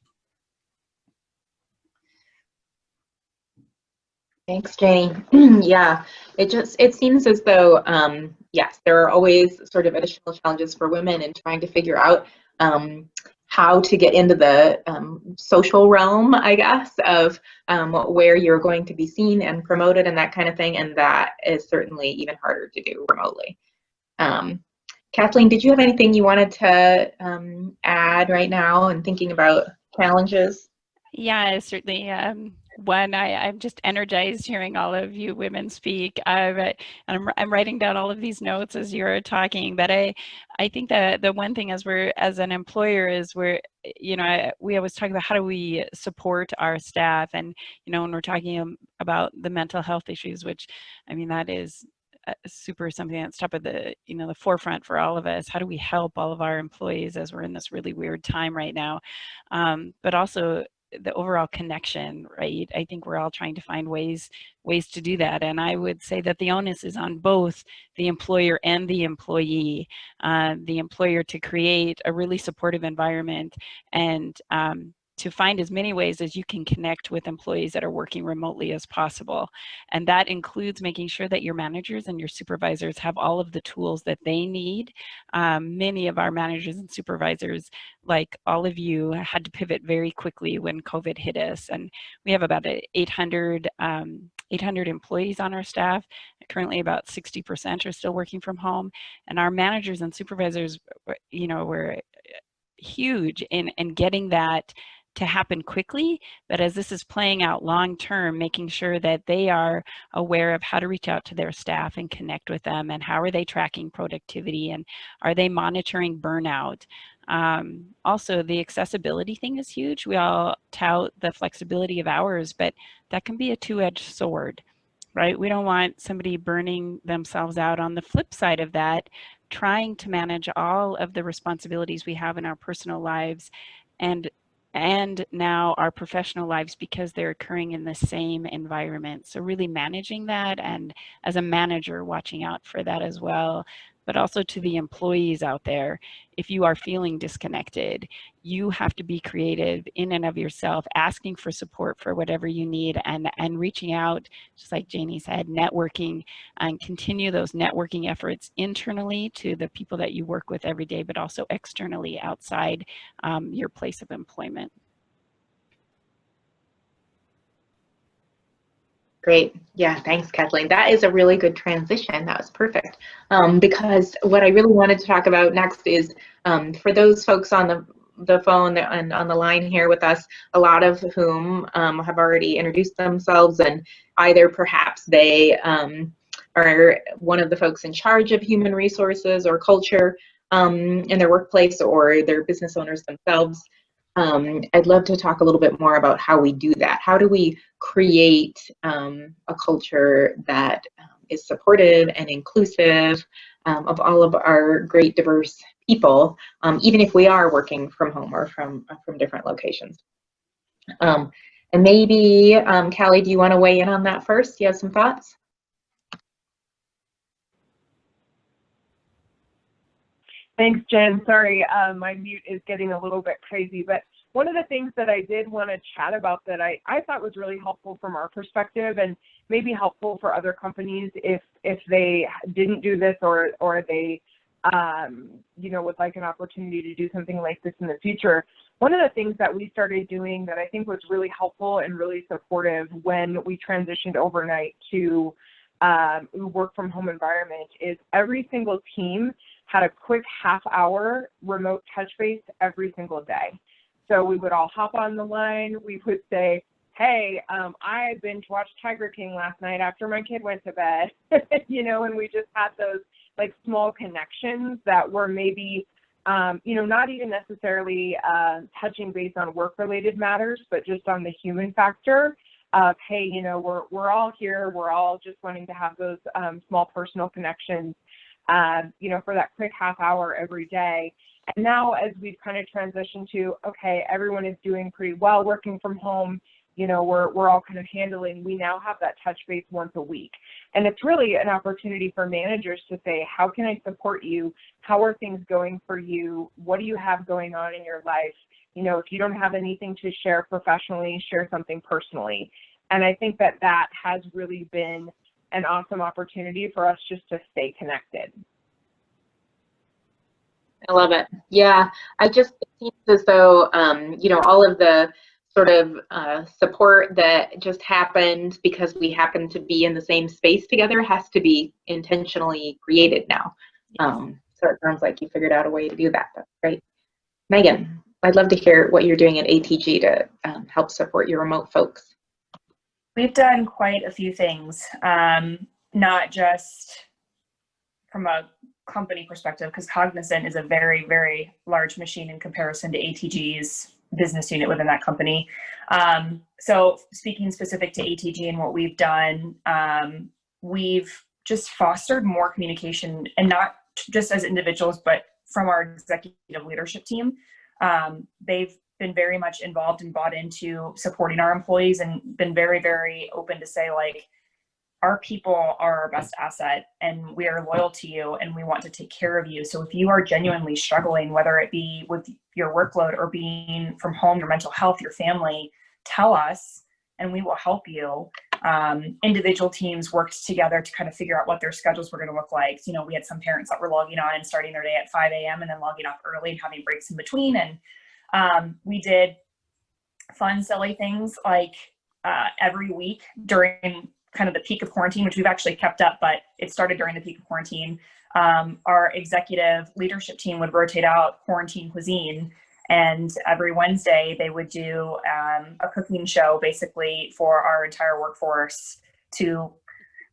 Thanks, Janie. Yeah, it seems as though, yes, there are always sort of additional challenges for women in trying to figure out how to get into the social realm, I guess, of where you're going to be seen and promoted and that kind of thing, and that is certainly even harder to do remotely. Kathleen, did you have anything you wanted to add right now in thinking about challenges? Yeah, certainly. One, I'm just energized hearing all of you women speak. And I'm writing down all of these notes as you're talking. But I think that the one thing as an employer is we always talk about how do we support our staff, and when we're talking about the mental health issues, which I mean that is super something that's top of the the forefront for all of us. How do we help all of our employees as we're in this really weird time right now? But also the overall connection, right? I think we're all trying to find ways to do that, and I would say that the onus is on both the employer and the employee. The employer to create a really supportive environment and to find as many ways as you can connect with employees that are working remotely as possible. And that includes making sure that your managers and your supervisors have all of the tools that they need. Many of our managers and supervisors, like all of you, had to pivot very quickly when COVID hit us. And we have about 800 employees on our staff. Currently about 60% are still working from home. And our managers and supervisors, were huge in getting that to happen quickly, but as this is playing out long term, making sure that they are aware of how to reach out to their staff and connect with them, and how are they tracking productivity, and are they monitoring burnout. Also, the accessibility thing is huge. We all tout the flexibility of hours, but that can be a two-edged sword, right? We don't want somebody burning themselves out on the flip side of that, trying to manage all of the responsibilities we have in our personal lives and now our professional lives, because they're occurring in the same environment. So really managing that, and as a manager, watching out for that as well. But also to the employees out there, if you are feeling disconnected, you have to be creative in and of yourself, asking for support for whatever you need, and reaching out, just like Janie said, networking, and continue those networking efforts internally to the people that you work with every day, but also externally outside your place of employment. Great. Yeah, thanks, Kathleen. That is a really good transition. That was perfect. Because what I really wanted to talk about next is for those folks on the phone and on the line here with us, a lot of whom have already introduced themselves, and either perhaps they are one of the folks in charge of human resources or culture in their workplace, or they're business owners themselves. I'd love to talk a little bit more about how we do that. How do we create a culture that is supportive and inclusive of all of our great diverse people, even if we are working from home or from different locations? And maybe, Callie, do you want to weigh in on that first? Do you have some thoughts? Thanks, Jen. Sorry, my mute is getting a little bit crazy, but one of the things that I did want to chat about that I thought was really helpful from our perspective, and maybe helpful for other companies if they didn't do this, or they would like an opportunity to do something like this in the future. One of the things that we started doing that I think was really helpful and really supportive when we transitioned overnight to work from home environment is every single team had a quick half-hour remote touch base every single day. So we would all hop on the line. We would say, hey, I binge watched Tiger King last night after my kid went to bed, and we just had those like small connections that were maybe, not even necessarily touching base on work-related matters, but just on the human factor of, hey, we're all here. We're all just wanting to have those small personal connections, for that quick half hour every day. And now as we've kind of transitioned to, okay, everyone is doing pretty well working from home, we're all kind of handling, we now have that touch base once a week. And it's really an opportunity for managers to say, how can I support you? How are things going for you? What do you have going on in your life? If you don't have anything to share professionally, share something personally. And I think that that has really been an awesome opportunity for us just to stay connected. I love it. Yeah, it seems as though, you know, all of the sort of support that just happened because we happen to be in the same space together has to be intentionally created now. So it sounds like you figured out a way to do that. That's great. Megan, I'd love to hear what you're doing at ATG to help support your remote folks. We've done quite a few things, not just from a company perspective, because Cognizant is a very, very large machine in comparison to ATG's business unit within that company. So speaking specific to ATG and what we've done, we've just fostered more communication, and not just as individuals, but from our executive leadership team. They've been very much involved and bought into supporting our employees, and been very, very open to say, like, our people are our best asset, and we are loyal to you, and we want to take care of you. So if you are genuinely struggling, whether it be with your workload or being from home, your mental health, your family, tell us and we will help you. Individual teams worked together to kind of figure out what their schedules were going to look like. You know, we had some parents that were logging on and starting their day at 5 a.m. and then logging off early and having breaks in between. And we did fun, silly things like every week during kind of the peak of quarantine, which we've actually kept up, but it started during the peak of quarantine. Our executive leadership team would rotate out quarantine cuisine, and every Wednesday they would do a cooking show basically for our entire workforce to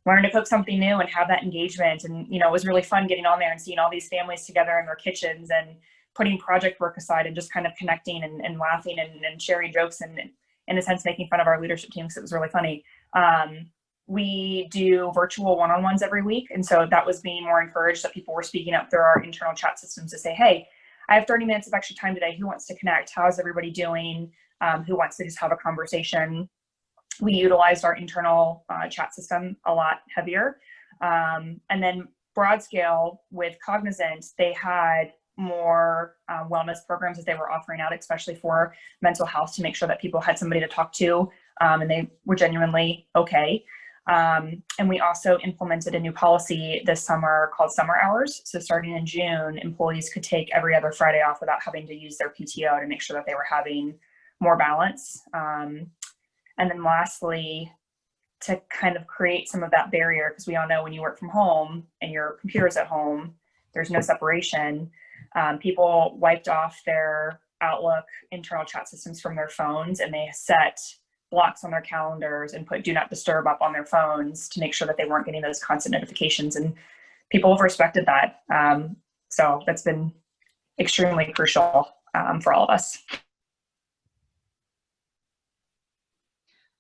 learn to cook something new and have that engagement. And, you know, it was really fun getting on there and seeing all these families together in their kitchens and putting project work aside and just kind of connecting and laughing and sharing jokes and, in a sense, making fun of our leadership team because it was really funny. We do virtual one-on-ones every week. And so that was being more encouraged, that people were speaking up through our internal chat systems to say, hey, I have 30 minutes of extra time today. Who wants to connect? How's everybody doing? Who wants to just have a conversation? We utilized our internal chat system a lot heavier. And then broad scale with Cognizant, they had more wellness programs that they were offering out, especially for mental health, to make sure that people had somebody to talk to and they were genuinely okay. And we also implemented a new policy this summer called summer hours. So starting in June, employees could take every other Friday off without having to use their PTO to make sure that they were having more balance. And then lastly, to kind of create some of that barrier, because we all know when you work from home and your computer's at home, there's no separation. People wiped off their Outlook internal chat systems from their phones, and they set blocks on their calendars and put do not disturb up on their phones to make sure that they weren't getting those constant notifications. And people have respected that. So that's been extremely crucial for all of us.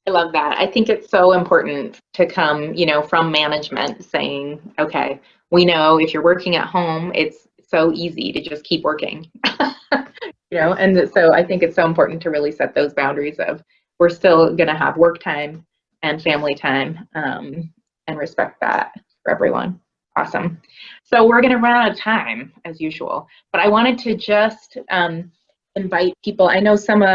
I love that. I think it's so important to come, you know, from management saying, okay, we know if you're working at home, it's so easy to just keep working, you know, and so I think it's so important to really set those boundaries of we're still going to have work time and family time and respect that for everyone. Awesome. So we're going to run out of time as usual, but I wanted to just invite people. I know some of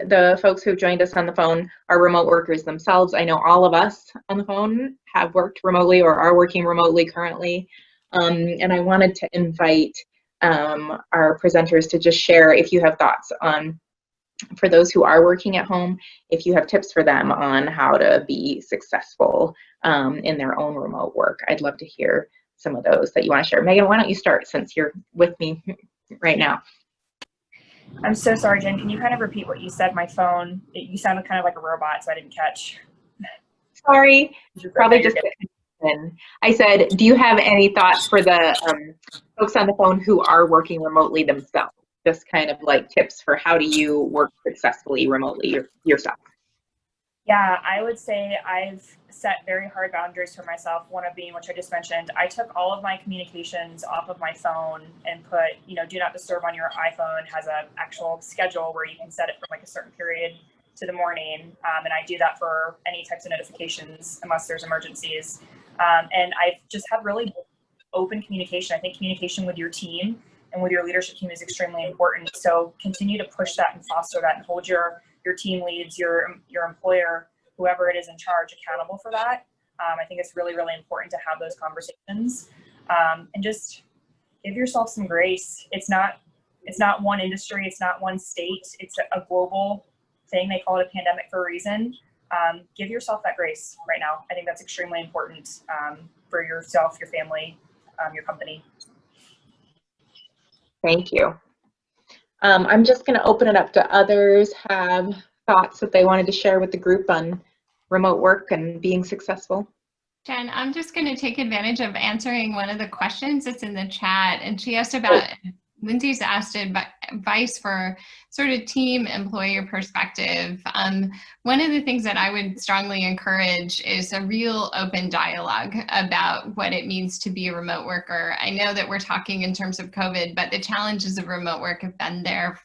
the folks who've joined us on the phone are remote workers themselves. I know all of us on the phone have worked remotely or are working remotely currently. And I wanted to invite our presenters to just share if you have thoughts on, for those who are working at home, if you have tips for them on how to be successful in their own remote work. I'd love to hear some of those that you want to share. Megan, why don't you start since you're with me right now? I'm so sorry, Jen. Can you kind of repeat what you said? My phone, you sounded kind of like a robot, so I didn't catch. Sorry, probably just I said, do you have any thoughts for the folks on the phone who are working remotely themselves? Just kind of like tips for how do you work successfully remotely yourself? Yeah, I would say I've set very hard boundaries for myself. One of being, which I just mentioned, I took all of my communications off of my phone and put, you know, do not disturb on your iPhone has an actual schedule where you can set it from like a certain period to the morning. And I do that for any types of notifications unless there's emergencies. And I've just had really open communication. I think communication with your team and with your leadership team is extremely important. So continue to push that and foster that and hold your team leads, your employer whoever it is in charge accountable for that. I think it's really, really important to have those conversations, and just give yourself some grace. It's not one industry, it's not one state, it's a global thing. They call it a pandemic for a reason. Give yourself that grace right now. I think that's extremely important for yourself, your family, your company. Thank you. I'm just going to open it up to others have thoughts that they wanted to share with the group on remote work and being successful. Jen, I'm just going to take advantage of answering one of the questions that's in the chat. And she asked about, Lindsay's asked advice for sort of team employer perspective. One of the things that I would strongly encourage is a real open dialogue about what it means to be a remote worker. I know that we're talking in terms of COVID, but the challenges of remote work have been there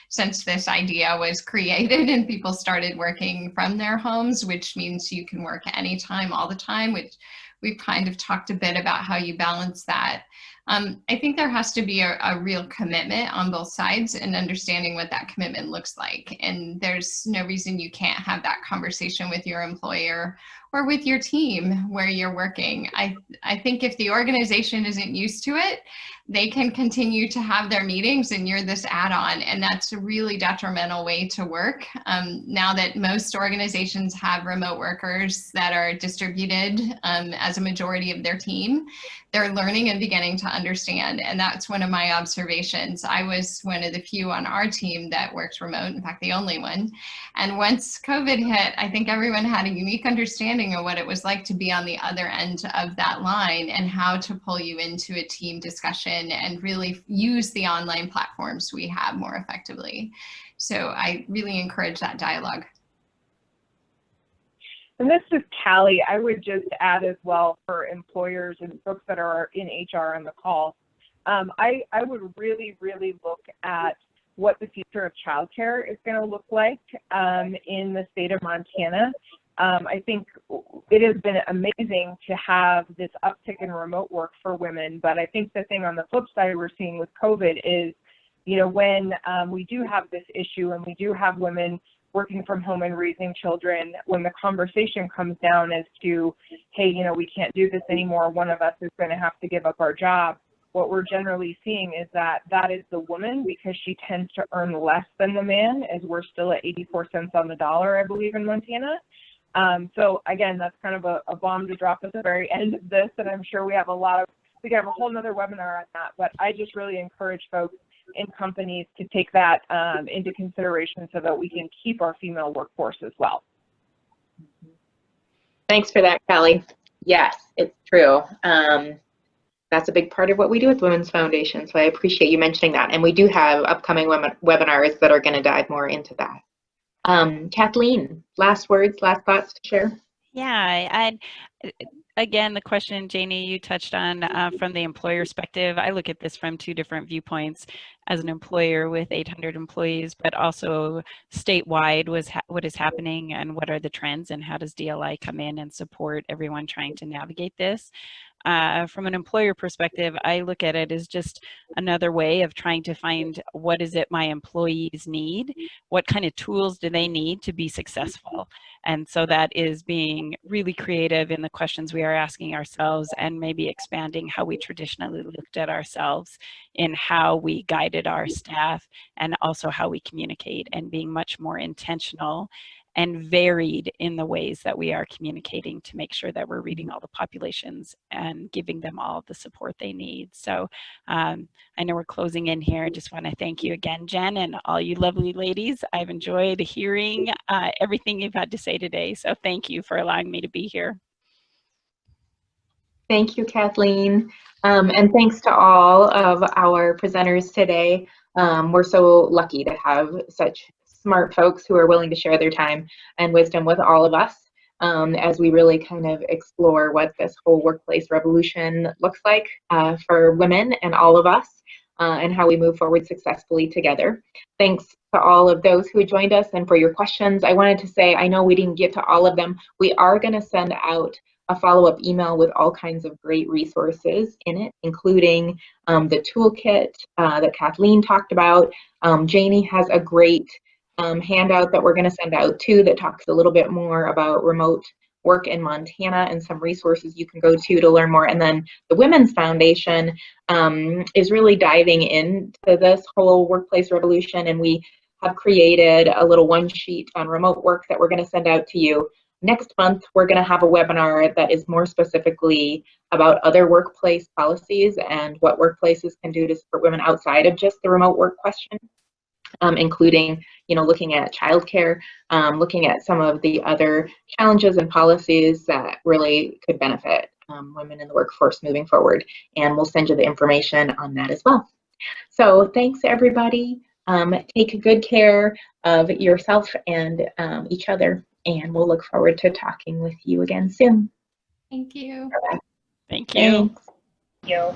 since this idea was created and people started working from their homes, which means you can work anytime, all the time, which we've kind of talked a bit about how you balance that. I think there has to be a real commitment on both sides and understanding what that commitment looks like. And there's no reason you can't have that conversation with your employer or with your team where you're working. I think if the organization isn't used to it, they can continue to have their meetings and you're this add-on, and that's a really detrimental way to work. Now that most organizations have remote workers that are distributed as a majority of their team, they're learning and beginning to understand, and that's one of my observations. I was one of the few on our team that worked remote, in fact, the only one. And once COVID hit, I think everyone had a unique understanding of what it was like to be on the other end of that line and how to pull you into a team discussion and really use the online platforms we have more effectively. So I really encourage that dialogue. And this is Callie. I would just add as well for employers and folks that are in HR on the call, I would really, really look at what the future of childcare is going to look like in the state of Montana. I think it has been amazing to have this uptick in remote work for women, but I think the thing on the flip side we're seeing with COVID is, you know, when we do have this issue and we do have women working from home and raising children, when the conversation comes down as to, hey, you know, we can't do this anymore, one of us is going to have to give up our job, what we're generally seeing is that is the woman, because she tends to earn less than the man, as we're still at 84 cents on the dollar, I believe, in Montana. So again, that's kind of a bomb to drop at the very end of this, and I'm sure we can have a whole nother webinar on that, but I just really encourage folks in companies to take that into consideration so that we can keep our female workforce as well. Thanks for that, Kelly. Yes, it's true. That's a big part of what we do with Women's Foundation, so I appreciate you mentioning that. And we do have upcoming webinars that are going to dive more into that. Kathleen, last words, last thoughts to share? Yeah, again, the question, Janie, you touched on from the employer perspective. I look at this from two different viewpoints. As an employer with 800 employees, but also statewide, what is happening and what are the trends, and how does DLI come in and support everyone trying to navigate this? From an employer perspective, I look at it as just another way of trying to find what is it my employees need, what kind of tools do they need to be successful. And so that is being really creative in the questions we are asking ourselves, and maybe expanding how we traditionally looked at ourselves in how we guided our staff, and also how we communicate, and being much more intentional and varied in the ways that we are communicating to make sure that we're reading all the populations and giving them all the support they need. So I know we're closing in here. I just want to thank you again, Jen, and all you lovely ladies. I've enjoyed hearing everything you've had to say today. So thank you for allowing me to be here. Thank you, Kathleen. And thanks to all of our presenters today. We're so lucky to have such smart folks who are willing to share their time and wisdom with all of us as we really kind of explore what this whole workplace revolution looks like for women and all of us, and how we move forward successfully together. Thanks to all of those who joined us and for your questions. I wanted to say, I know we didn't get to all of them. We are going to send out a follow-up email with all kinds of great resources in it, including the toolkit that Kathleen talked about. Janie has a great handout that we're going to send out too that talks a little bit more about remote work in Montana and some resources you can go to learn more. And then the Women's Foundation is really diving into this whole workplace revolution, and we have created a little one sheet on remote work that we're going to send out to you. Next month, we're going to have a webinar that is more specifically about other workplace policies and what workplaces can do to support women outside of just the remote work question, including, looking at childcare, looking at some of the other challenges and policies that really could benefit women in the workforce moving forward. And we'll send you the information on that as well. So thanks, everybody. Take good care of yourself and each other. And we'll look forward to talking with you again soon. Thank you. Thank you. Thanks. Thank you.